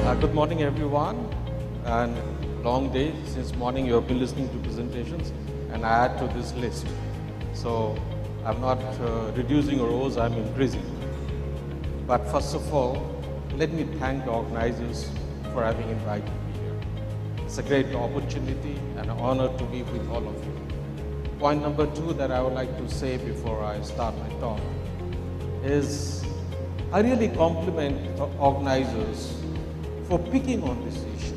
Good morning, everyone. And long day since morning. You have been listening to presentations, and I add to this list. So I'm not reducing rows; I'm increasing. But first of all, let me thank the organizers for having invited me here. It's a great opportunity and an honor to be with all of you. Point number 2 that I would like to say before I start my talk is I really compliment the organizers for picking on this issue,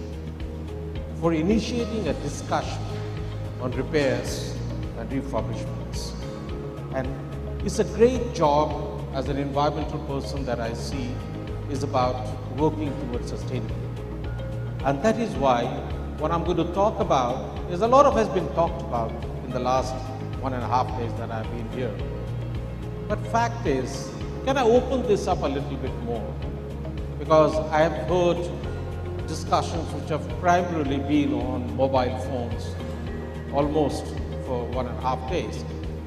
for initiating a discussion on repairs and refurbishments. And it's a great job as an environmental person that I see is about working towards sustainability. And that is why what I'm going to talk about is a lot of has been talked about in the last 1.5 days that I've been here. But fact is, can I open this up a little bit more? Because I have heard discussions which have primarily been on mobile phones almost for 1.5 days.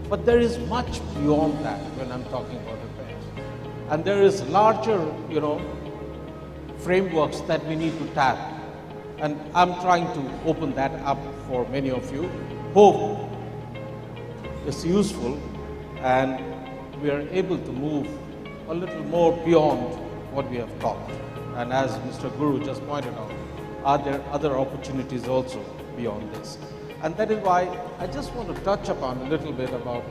But there is much beyond that when I'm talking about repairs. And there is larger, frameworks that we need to tap. And I'm trying to open that up for many of you. Hope it's useful and we are able to move a little more beyond what we have talked. And as Mr. Guru just pointed out, are there other opportunities also beyond this? And that is why I just want to touch upon a little bit about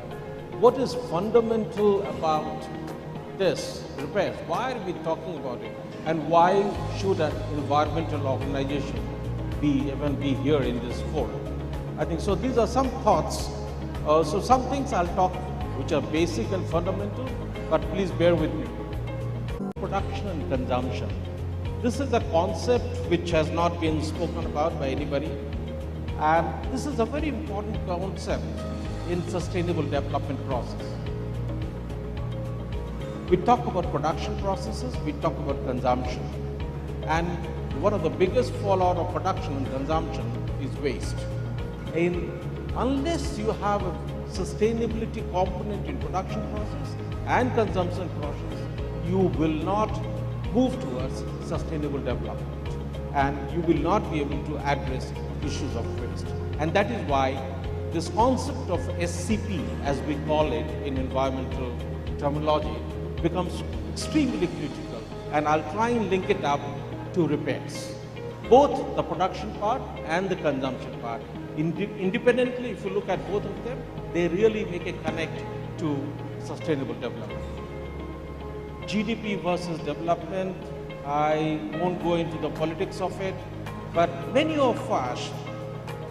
what is fundamental about this repairs. Why are we talking about it? And why should an environmental organization even be here in this forum? I think so. These are some thoughts. So some things I'll talk which are basic and fundamental, but please bear with me. Production and consumption. This is a concept which has not been spoken about by anybody, and this is a very important concept in sustainable development process. We talk about production processes, we talk about consumption, and one of the biggest fallout of production and consumption is waste. Unless you have a sustainability component in production process and consumption process, you will not move towards sustainable development, and you will not be able to address issues of waste. And that is why this concept of SCP, as we call it in environmental terminology, becomes extremely critical, and I'll try and link it up to repairs, both the production part and the consumption part. Independently, if you look at both of them, they really make a connect to sustainable development. GDP versus development, I won't go into the politics of it, but many of us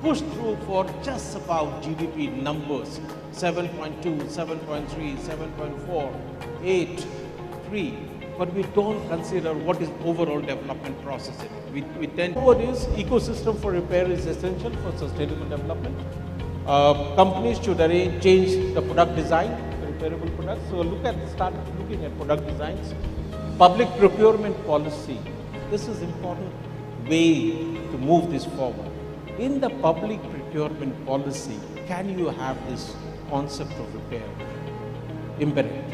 push through for just about GDP numbers, 7.2, 7.3, 7.4, 8, 3, but we don't consider what is overall development process. We tend to what is ecosystem for repair is essential for sustainable development. Companies should change the product design, repairable products. So start looking at product designs. Public procurement policy. This is important way to move this forward. In the public procurement policy, can you have this concept of repair embedded?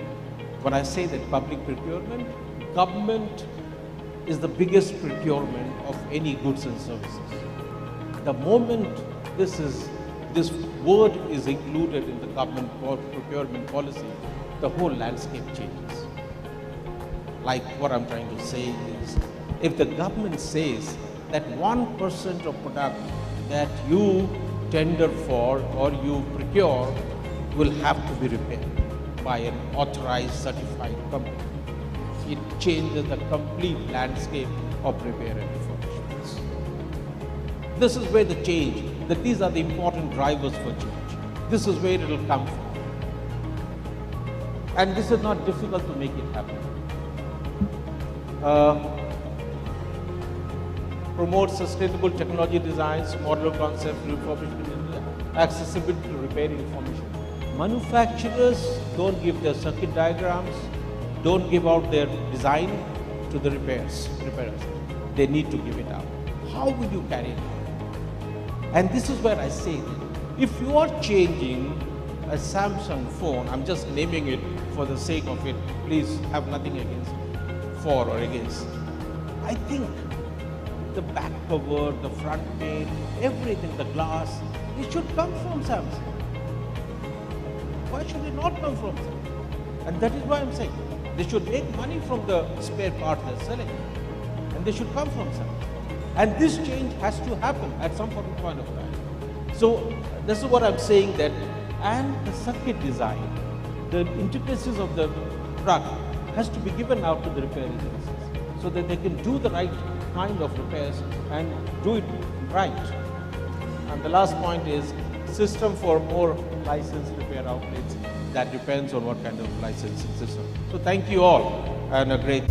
When I say that public procurement, government is the biggest procurement of any goods and services. The moment this word is included in the government procurement policy, the whole landscape changes. Like what I'm trying to say is, if the government says that 1% of product that you tender for or you procure will have to be repaired by an authorized certified company, it changes the complete landscape of repair and refurbishments. This is where the change, that these are the important drivers for change. This is where it will come from. And this is not difficult to make it happen. Promote sustainable technology designs, modular concept, refurbishment, accessibility to repair information. Manufacturers don't give their circuit diagrams, don't give out their design to the repairers. They need to give it out. How will you carry it out? And this is where I say that if you are changing a Samsung phone, I'm just naming it for the sake of it, please have nothing against, for or against. I think the back cover, the front paint, everything, the glass, it should come from Samsung. Why should it not come from Samsung? And that is why I'm saying they should make money from the spare part they're selling, and they should come from Samsung. And this change has to happen at some point of time. So this is what I'm saying, that, and the circuit design, the intricacies of the product has to be given out to the repair agencies so that they can do the right kind of repairs and do it right. And the last point is system for more licensed repair outlets. That depends on what kind of licensing system. So thank you all, and a great